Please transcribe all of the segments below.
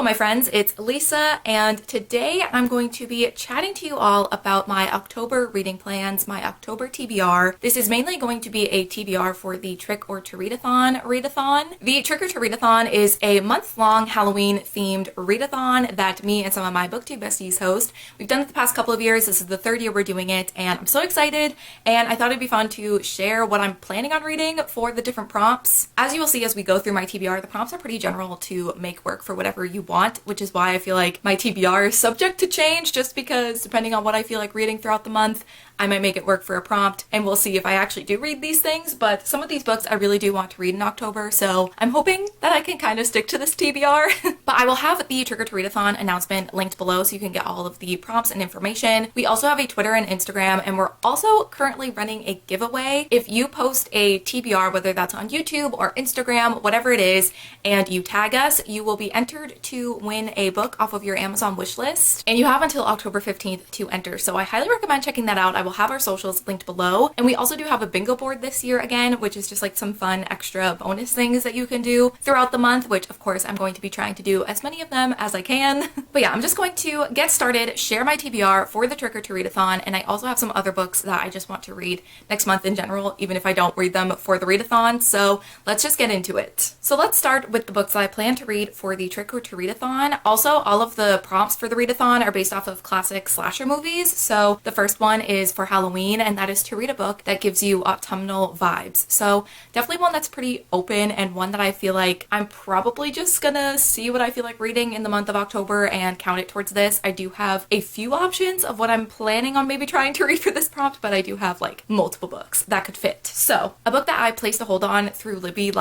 Hello my friends, it's Lisa, and today I'm going to be chatting to you all about my October reading plans, my October TBR. This is mainly going to be a TBR for the Trick or Treat-a-thon readathon. The Trick or Treat-a-thon is a month-long Halloween-themed readathon that me and some of my booktube besties host. We've done it the past couple of years. This is the third year we're doing it, and I'm so excited, and I thought it'd be fun to share what I'm planning on reading for the different prompts. As you will see as we go through my TBR, the prompts are pretty general to make work for whatever you want, which is why I feel like my TBR is subject to change, just because depending on what I feel like reading throughout the month, I might make it work for a prompt, and we'll see if I actually do read these things. But some of these books I really do want to read in October, so I'm hoping that I can kind of stick to this TBR. But I will have the Trick or Treat-a-thon announcement linked below so you can get all of the prompts and information. We also have a Twitter and Instagram, and we're also currently running a giveaway. If you post a TBR, whether that's on YouTube or Instagram, whatever it is, and you tag us, you will be entered to win a book off of your Amazon wishlist. And you have until October 15th to enter, so I highly recommend checking that out. I will have our socials linked below. And we also do have a bingo board this year again, which is just like some fun extra bonus things that you can do throughout the month, which of course I'm going to be trying to do as many of them as I can. But yeah, I'm just going to get started, share my TBR for the Trick or Treat-a-thon, and I also have some other books that I just want to read next month in general, even if I don't read them for the readathon. So let's just get into it. So let's start with the books that I plan to read for the Trick or Treat-a-thon. Also, all of the prompts for the readathon are based off of classic slasher movies. So the first one is for Halloween, and that is to read a book that gives you autumnal vibes. So definitely one that's pretty open, and one that I feel like I'm probably just gonna see what I feel like reading in the month of October and count it towards this. I do have a few options of what I'm planning on maybe trying to read for this prompt, but I do have like multiple books that could fit. So a book that I placed a hold on through Libby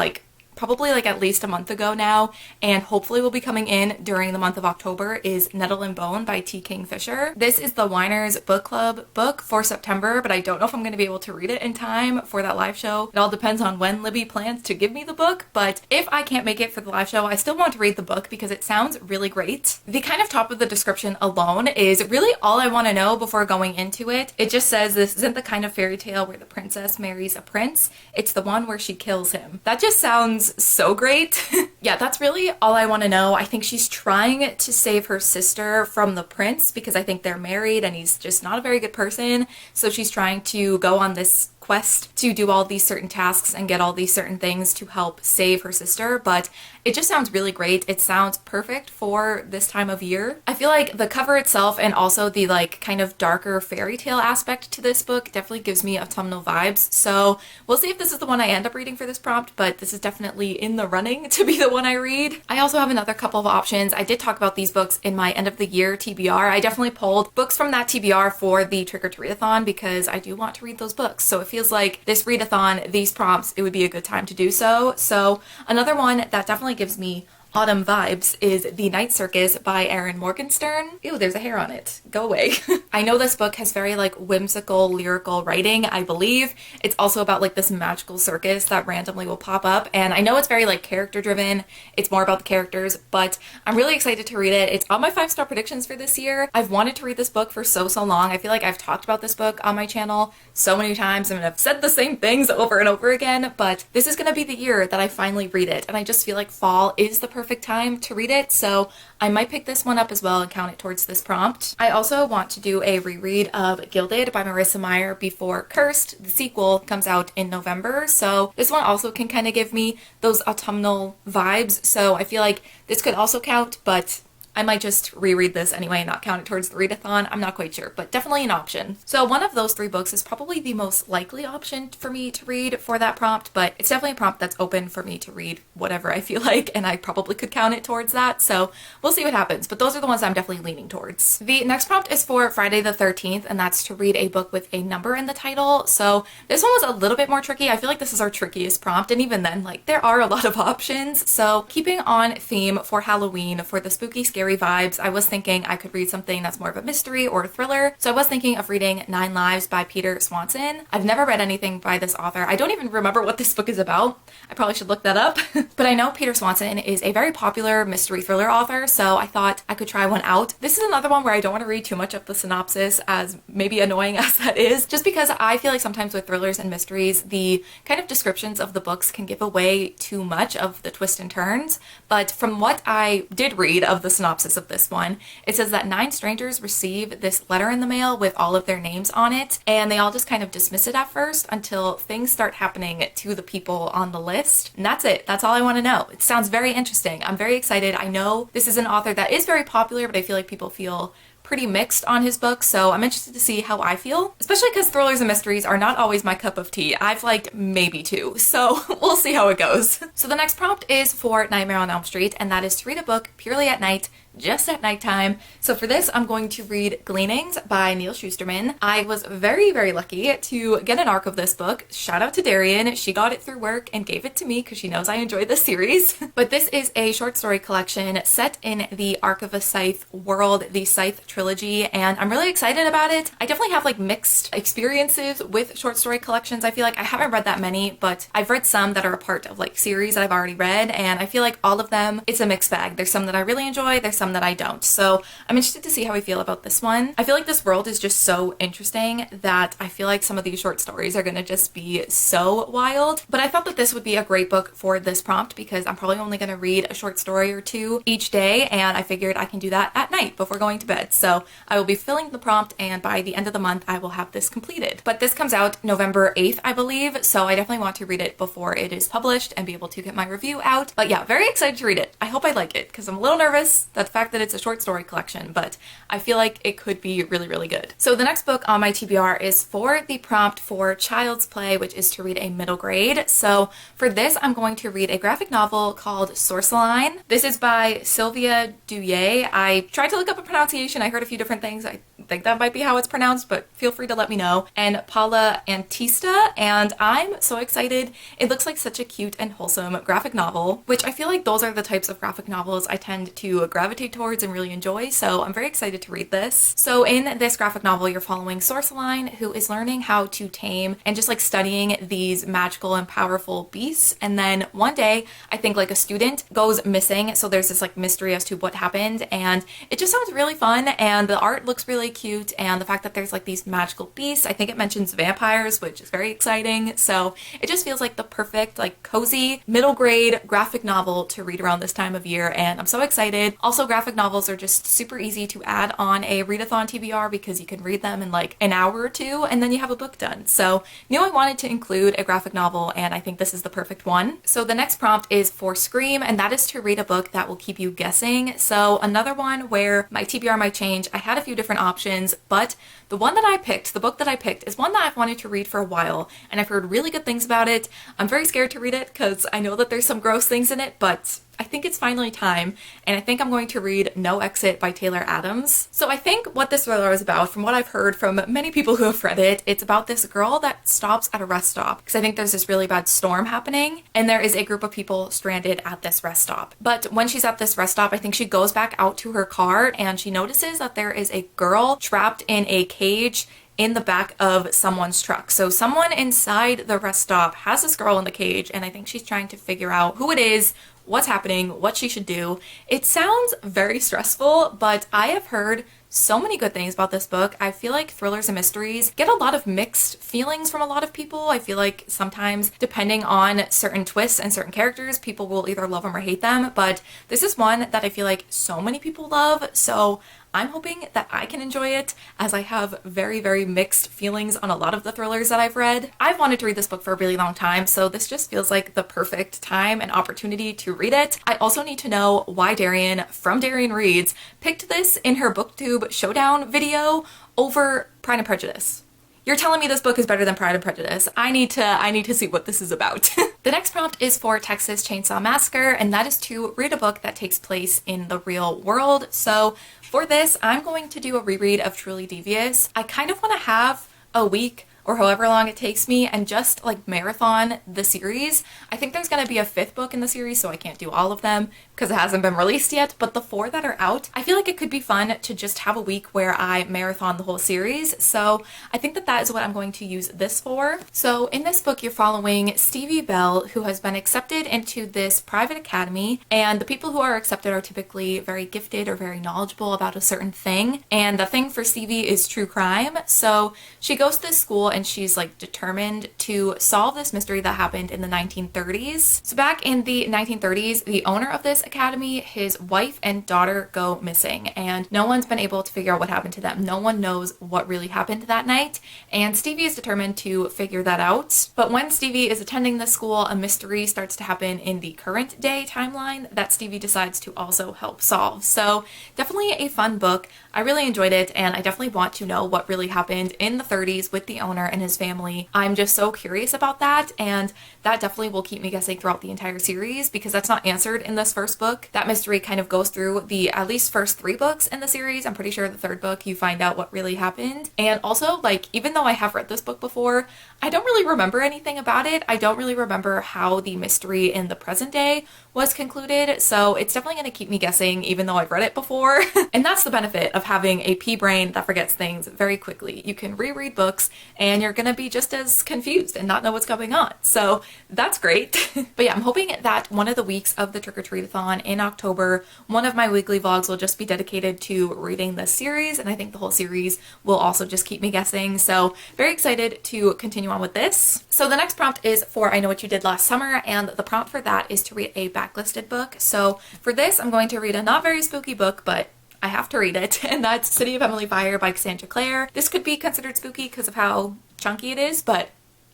probably at least a month ago now, and hopefully will be coming in during the month of October, is Nettle and Bone by T. Kingfisher. This is the Winers Book Club book for September, but I don't know if I'm going to be able to read it in time for that live show. It all depends on when Libby plans to give me the book, but if I can't make it for the live show, I still want to read the book because it sounds really great. The kind of top of the description alone is really all I want to know before going into it. It just says this isn't the kind of fairy tale where the princess marries a prince. It's the one where she kills him. That just sounds so great. Yeah, that's really all I want to know. I think she's trying to save her sister from the prince because I think they're married and he's just not a very good person. So she's trying to go on this quest to do all these certain tasks and get all these certain things to help save her sister, but it just sounds really great. It sounds perfect for this time of year. I feel like the cover itself and also the kind of darker fairy tale aspect to this book definitely gives me autumnal vibes. So we'll see if this is the one I end up reading for this prompt, but this is definitely in the running to be the one I read. I also have another couple of options. I did talk about these books in my end of the year TBR. I definitely pulled books from that TBR for the Trick or Treat-a-thon because I do want to read those books. So it feels like this readathon, these prompts, it would be a good time to do so. So another one that definitely gives me autumn vibes is The Night Circus by Erin Morgenstern. Ew, there's a hair on it. Go away. I know this book has very whimsical lyrical writing, I believe. It's also about this magical circus that randomly will pop up, and I know it's very character driven. It's more about the characters, but I'm really excited to read it. It's on my 5-star predictions for this year. I've wanted to read this book for so long. I feel like I've talked about this book on my channel so many times and I've said the same things over and over again, but this is gonna be the year that I finally read it, and I just feel like fall is the perfect time to read it, so I might pick this one up as well and count it towards this prompt. I also want to do a reread of Gilded by Marissa Meyer before Cursed. The sequel comes out in November, so this one also can kind of give me those autumnal vibes, so I feel like this could also count, but I might just reread this anyway and not count it towards the readathon. I'm not quite sure, but definitely an option. So one of those 3 books is probably the most likely option for me to read for that prompt, but it's definitely a prompt that's open for me to read whatever I feel like, and I probably could count it towards that, so we'll see what happens. But those are the ones I'm definitely leaning towards. The next prompt is for Friday the 13th, and that's to read a book with a number in the title. So this one was a little bit more tricky. I feel like this is our trickiest prompt, and even then, there are a lot of options. So keeping on theme for Halloween, for the spooky, scary scary vibes, I was thinking I could read something that's more of a mystery or a thriller. So I was thinking of reading 9 Lives by Peter Swanson. I've never read anything by this author. I don't even remember what this book is about. I probably should look that up. But I know Peter Swanson is a very popular mystery thriller author, so I thought I could try one out. This is another one where I don't want to read too much of the synopsis, as maybe annoying as that is, just because I feel like sometimes with thrillers and mysteries, the kind of descriptions of the books can give away too much of the twists and turns. But from what I did read of the synopsis of this one, it says that 9 strangers receive this letter in the mail with all of their names on it, and they all just kind of dismiss it at first until things start happening to the people on the list. And that's it. That's all I want to know. It sounds very interesting. I'm very excited. I know this is an author that is very popular, but I feel like people feel pretty mixed on his book, so I'm interested to see how I feel, especially because thrillers and mysteries are not always my cup of tea. I've liked maybe 2, so we'll see how it goes. So the next prompt is for Nightmare on Elm Street, and that is to read a book purely at night, just at nighttime. So for this, I'm going to read Gleanings by Neil Shusterman. I was very, very lucky to get an arc of this book. Shout out to Darian. She got it through work and gave it to me because she knows I enjoy this series. But this is a short story collection set in the Arc of a Scythe world, the Scythe trilogy, and I'm really excited about it. I definitely have like mixed experiences with short story collections. I feel like I haven't read that many, but I've read some that are a part of like series that I've already read, and I feel like all of them, it's a mixed bag. There's some that I really enjoy, there's some that I don't. So I'm interested to see how I feel about this one. I feel like this world is just so interesting that I feel like some of these short stories are gonna just be so wild. But I thought that this would be a great book for this prompt because I'm probably only gonna read a short story or 2 each day, and I figured I can do that at night before going to bed. So I will be filling the prompt, and by the end of the month I will have this completed. But this comes out November 8th, I believe, so I definitely want to read it before it is published and be able to get my review out. But yeah, very excited to read it. I hope I like it because I'm a little nervous that the fact that it's a short story collection, but I feel like it could be really, really good. So the next book on my TBR is for the prompt for Child's Play, which is to read a middle grade. So for this, I'm going to read a graphic novel called Sorceline. This is by Sylvia Douillet. I tried to look up a pronunciation. I heard a few different things. I think that might be how it's pronounced, but feel free to let me know. And Paula Antista, and I'm so excited. It looks like such a cute and wholesome graphic novel, which I feel like those are the types of graphic novels I tend to gravitate towards and really enjoy, so I'm very excited to read this. So in this graphic novel, you're following Sorceline, who is learning how to tame and just like studying these magical and powerful beasts, and then one day, I think like a student goes missing, so there's this like mystery as to what happened, and it just sounds really fun, and the art looks really cute, and the fact that there's like these magical beasts, I think it mentions vampires, which is very exciting, so it just feels like the perfect like cozy middle grade graphic novel to read around this time of year, and I'm so excited. Also, graphic novels are just super easy to add on a readathon TBR because you can read them in like an hour or 2 and then you have a book done. So knew I wanted to include a graphic novel, and I think this is the perfect one. So the next prompt is for Scream, and that is to read a book that will keep you guessing. So another one where my TBR might change. I had a few different options, but the one that I picked, the book that I picked, is one that I've wanted to read for a while, and I've heard really good things about it. I'm very scared to read it because I know that there's some gross things in it, but I think it's finally time, and I think I'm going to read No Exit by Taylor Adams. So I think what this thriller is about, from what I've heard from many people who have read it, it's about this girl that stops at a rest stop because I think there's this really bad storm happening, and there is a group of people stranded at this rest stop. But when she's at this rest stop, I think she goes back out to her car and she notices that there is a girl trapped in a cage in the back of someone's truck. So someone inside the rest stop has this girl in the cage, and I think she's trying to figure out who it is, what's happening, what she should do. It sounds very stressful, but I have heard so many good things about this book. I feel like thrillers and mysteries get a lot of mixed feelings from a lot of people. I feel like sometimes, depending on certain twists and certain characters, people will either love them or hate them, but this is one that I feel like so many people love, so I'm hoping that I can enjoy it, as I have very, very mixed feelings on a lot of the thrillers that I've read. I've wanted to read this book for a really long time, so this just feels like the perfect time and opportunity to read it. I also need to know why Darian from Darian Reads picked this in her BookTube Showdown video over Pride and Prejudice. You're telling me this book is better than Pride and Prejudice. I need to see what this is about. The next prompt is for Texas Chainsaw Massacre, and that is to read a book that takes place in the real world. So for this, I'm going to do a reread of Truly Devious. I kind of want to have a week or however long it takes me and just like marathon the series. I think there's going to be a 5th book in the series, so I can't do all of them because it hasn't been released yet, but the 4 that are out, I feel like it could be fun to just have a week where I marathon the whole series. So I think that that is what I'm going to use this for. So in this book, you're following Stevie Bell, who has been accepted into this private academy, and the people who are accepted are typically very gifted or very knowledgeable about a certain thing, and the thing for Stevie is true crime. So she goes to this school and she's like determined to solve this mystery that happened in the 1930s. So back in the 1930s, the owner of this academy, his wife and daughter go missing, and no one's been able to figure out what happened to them. No one knows what really happened that night, and Stevie is determined to figure that out. But when Stevie is attending the school, a mystery starts to happen in the current day timeline that Stevie decides to also help solve. So definitely a fun book. I really enjoyed it, and I definitely want to know what really happened in the 30s with the owner and his family. I'm just so curious about that, and that definitely will keep me guessing throughout the entire series because that's not answered in this first book. That mystery kind of goes through the at least first 3 books in the series. I'm pretty sure the 3rd book you find out what really happened. And also, like, even though I have read this book before, I don't really remember anything about it. I don't really remember how the mystery in the present day was concluded, so it's definitely going to keep me guessing even though I've read it before. And that's the benefit of having a pea brain that forgets things very quickly. You can reread books and you're going to be just as confused and not know what's going on. So that's great. But yeah, I'm hoping that one of the weeks of the trick-or-treat-a-thon in October, one of my weekly vlogs will just be dedicated to reading this series, and I think the whole series will also just keep me guessing. So very excited to continue on with this. So the next prompt is for I Know What You Did Last Summer, and the prompt for that is to read a backlisted book. So for this, I'm going to read a not very spooky book, but I have to read it, and that's City of Emily Fire by Cassandra Clare. This could be considered spooky because of how chunky it is, but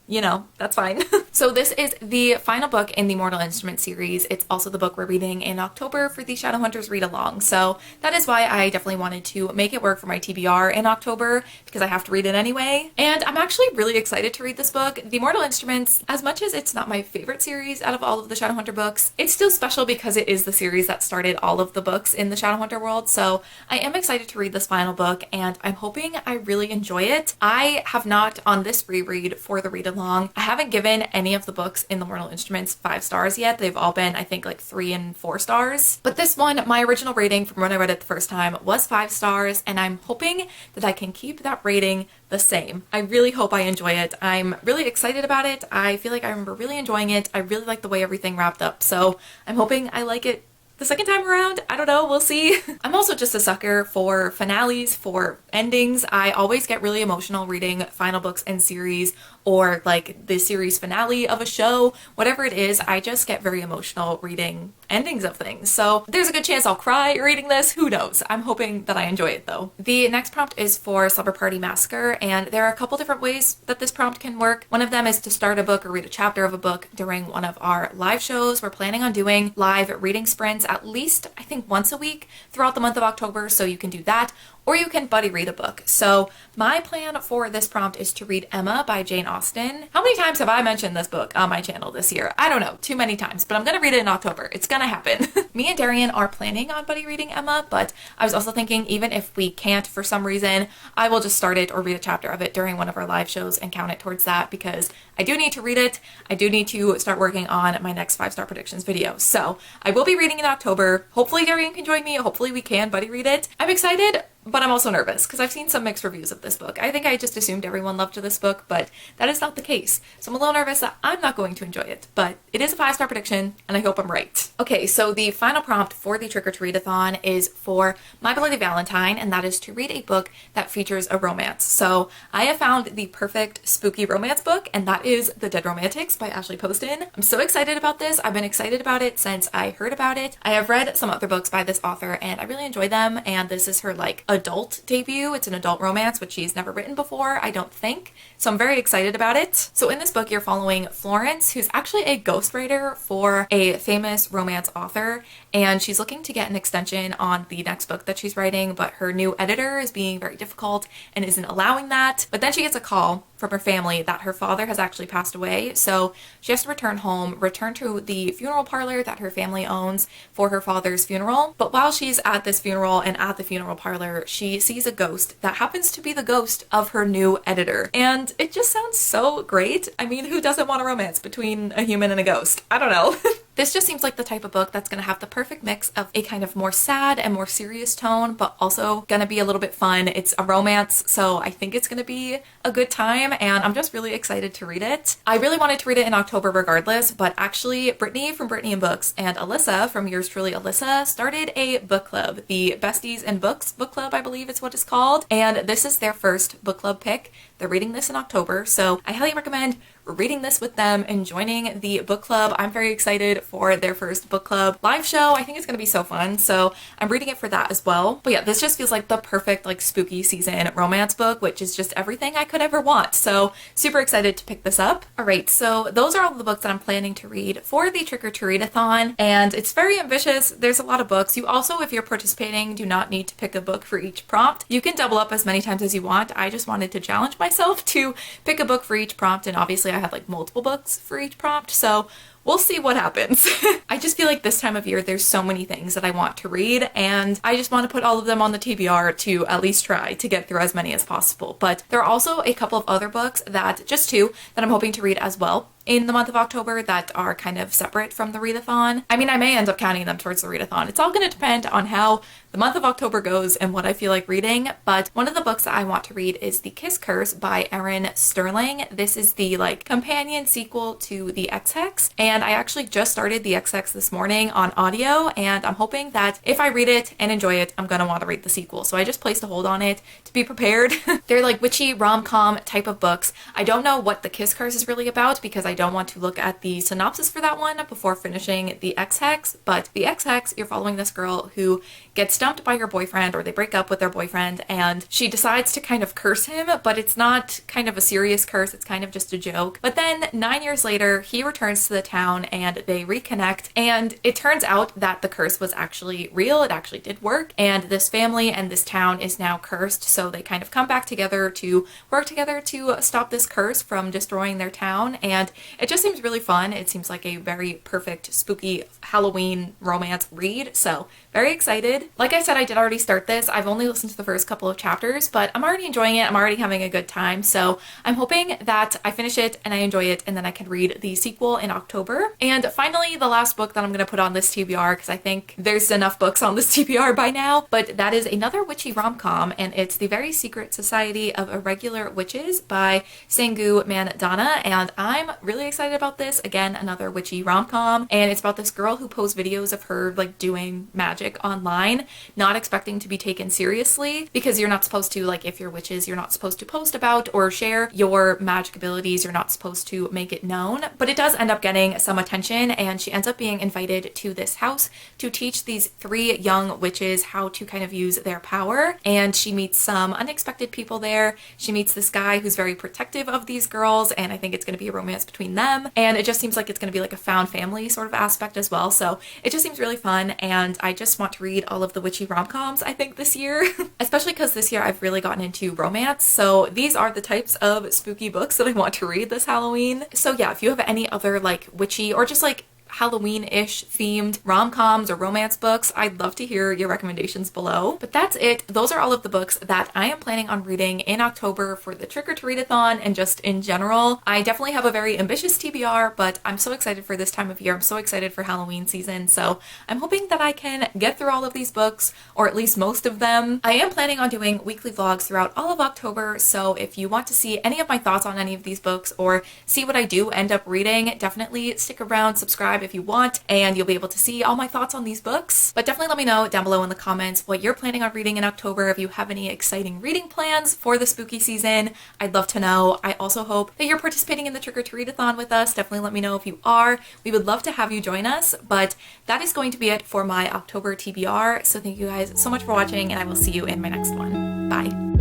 you know, that's fine. So this is the final book in the Mortal Instruments series. It's also the book we're reading in October for the Shadowhunters read along. So that is why I definitely wanted to make it work for my TBR in October, because I have to read it anyway. And I'm actually really excited to read this book. The Mortal Instruments, as much as it's not my favorite series out of all of the Shadowhunter books, it's still special because it is the series that started all of the books in the Shadowhunter world. So I am excited to read this final book, and I'm hoping I really enjoy it. I have not, on this reread for the read along, I haven't given any of the books in the Mortal Instruments 5 stars yet. They've all been, I think, like 3 and 4 stars. But this one, my original rating from when I read it the first time was 5 stars, and I'm hoping that I can keep that rating the same. I really hope I enjoy it. I'm really excited about it. I feel like I remember really enjoying it. I really like the way everything wrapped up, so I'm hoping I like it the second time around. I don't know, we'll see. I'm also just a sucker for finales, for endings. I always get really emotional reading final books and series, or like the series finale of a show, whatever it is. I just get very emotional reading endings of things. So there's a good chance I'll cry reading this. Who knows? I'm hoping that I enjoy it though. The next prompt is for Slumber Party Massacre, and there are a couple different ways that this prompt can work. One of them is to start a book or read a chapter of a book during one of our live shows. We're planning on doing live reading sprints at least, I think, once a week throughout the month of October, so you can do that. Or you can buddy read a book. So my plan for this prompt is to read Emma by Jane Austen. How many times have I mentioned this book on my channel this year? I don't know, too many times, but I'm gonna read it in October. It's gonna happen. Me and Darian are planning on buddy reading Emma, but I was also thinking even if we can't for some reason, I will just start it or read a chapter of it during one of our live shows and count it towards that, because I do need to read it. I do need to start working on my next 5-star predictions video. So I will be reading in October. Hopefully Darian can join me. Hopefully we can buddy read it. I'm excited, but I'm also nervous because I've seen some mixed reviews of this book. I think I just assumed everyone loved this book, but that is not the case. So I'm a little nervous that I'm not going to enjoy it, but it is a 5-star prediction and I hope I'm right. Okay, so the final prompt for the Trick-or-Treat-a-thon is for My Bloody Valentine, and that is to read a book that features a romance. So I have found the perfect spooky romance book, and that is The Dead Romantics by Ashley Poston. I'm so excited about this. I've been excited about it since I heard about it. I have read some other books by this author and I really enjoy them, and this is her like adult debut. It's an adult romance, which she's never written before, I don't think. So I'm very excited about it. So in this book, you're following Florence, who's actually a ghostwriter for a famous romance author, and she's looking to get an extension on the next book that she's writing, but her new editor is being very difficult and isn't allowing that. But then she gets a call from her family that her father has actually passed away. So she has to return home, return to the funeral parlor that her family owns for her father's funeral. But while she's at this funeral and at the funeral parlor, she sees a ghost that happens to be the ghost of her new editor. And it just sounds so great. I mean, who doesn't want a romance between a human and a ghost? I don't know. This just seems like the type of book that's going to have the perfect mix of a kind of more sad and more serious tone, but also going to be a little bit fun. It's a romance, so I think it's going to be a good time, and I'm just really excited to read it. I really wanted to read it in October regardless, but actually Brittany from Brittany and Books and Alyssa from yours truly Alyssa started a book club, the Besties in Books book club, I believe it's what it's called, and this is their first book club pick. They're reading this in October, so I highly recommend reading this with them and joining the book club. I'm very excited for their first book club live show. I think it's going to be so fun, so I'm reading it for that as well. But yeah, this just feels like the perfect like spooky season romance book, which is just everything I could ever want. So super excited to pick this up. All right, so those are all the books that I'm planning to read for the Trick or Treat-a-thon, and it's very ambitious. There's a lot of books. You also, if you're participating, do not need to pick a book for each prompt. You can double up as many times as you want. I just wanted to challenge myself to pick a book for each prompt, and obviously I have like multiple books for each prompt, so we'll see what happens. I just feel like this time of year there's so many things that I want to read, and I just want to put all of them on the TBR to at least try to get through as many as possible. But there are also a couple of other books, just two, that I'm hoping to read as well in the month of October that are kind of separate from the readathon. I mean, I may end up counting them towards the readathon. It's all going to depend on how the month of October goes and what I feel like reading, but one of the books that I want to read is The Kiss Curse by Erin Sterling. This is the like companion sequel to The Ex-Hex, and I actually just started The Ex-Hex this morning on audio, and I'm hoping that if I read it and enjoy it, I'm gonna want to read the sequel. So I just placed a hold on it to be prepared. They're like witchy rom-com type of books. I don't know what The Kiss Curse is really about because I don't want to look at the synopsis for that one before finishing The Ex-Hex, but The Ex-Hex, you're following this girl who gets dumped by her boyfriend, or they break up with their boyfriend, and she decides to kind of curse him, but it's not kind of a serious curse, it's kind of just a joke. But then 9 years later, he returns to the town and they reconnect, and it turns out that the curse was actually real, it actually did work, and this family and this town is now cursed, so they kind of come back together to work together to stop this curse from destroying their town, and it just seems really fun. It seems like a very perfect spooky Halloween romance read, so very excited. Like I said, I did already start this. I've only listened to the first couple of chapters, but I'm already enjoying it. I'm already having a good time, so I'm hoping that I finish it and I enjoy it, and then I can read the sequel in October. And finally, the last book that I'm going to put on this TBR, because I think there's enough books on this TBR by now, but that is another witchy rom-com, and it's The Very Secret Society of Irregular Witches by Sangu Mandana, and I'm really excited about this. Again, another witchy rom-com, and it's about this girl who posts videos of her like doing magic online, not expecting to be taken seriously, because you're not supposed to, like, if you're witches, you're not supposed to post about or share your magic abilities, you're not supposed to make it known, but it does end up getting some attention, and she ends up being invited to this house to teach these three young witches how to kind of use their power, and she meets some unexpected people there. She meets this guy who's very protective of these girls, and I think it's going to be a romance between them, and it just seems like it's going to be like a found family sort of aspect as well, so it just seems really fun, and I just want to read all of the witchy rom-coms I think this year, especially because this year I've really gotten into romance, so these are the types of spooky books that I want to read this Halloween. So yeah, if you have any other like witchy or just like Halloween-ish themed rom-coms or romance books, I'd love to hear your recommendations below. But that's it. Those are all of the books that I am planning on reading in October for the Trick or Treat-a-thon and just in general. I definitely have a very ambitious TBR, but I'm so excited for this time of year. I'm so excited for Halloween season, so I'm hoping that I can get through all of these books, or at least most of them. I am planning on doing weekly vlogs throughout all of October, so if you want to see any of my thoughts on any of these books or see what I do end up reading, definitely stick around, subscribe if you want, and you'll be able to see all my thoughts on these books. But definitely let me know down below in the comments what you're planning on reading in October. If you have any exciting reading plans for the spooky season, I'd love to know. I also hope that you're participating in the Trick or Treat-a-thon with us. Definitely let me know if you are. We would love to have you join us, but that is going to be it for my October TBR. So thank you guys so much for watching, and I will see you in my next one. Bye.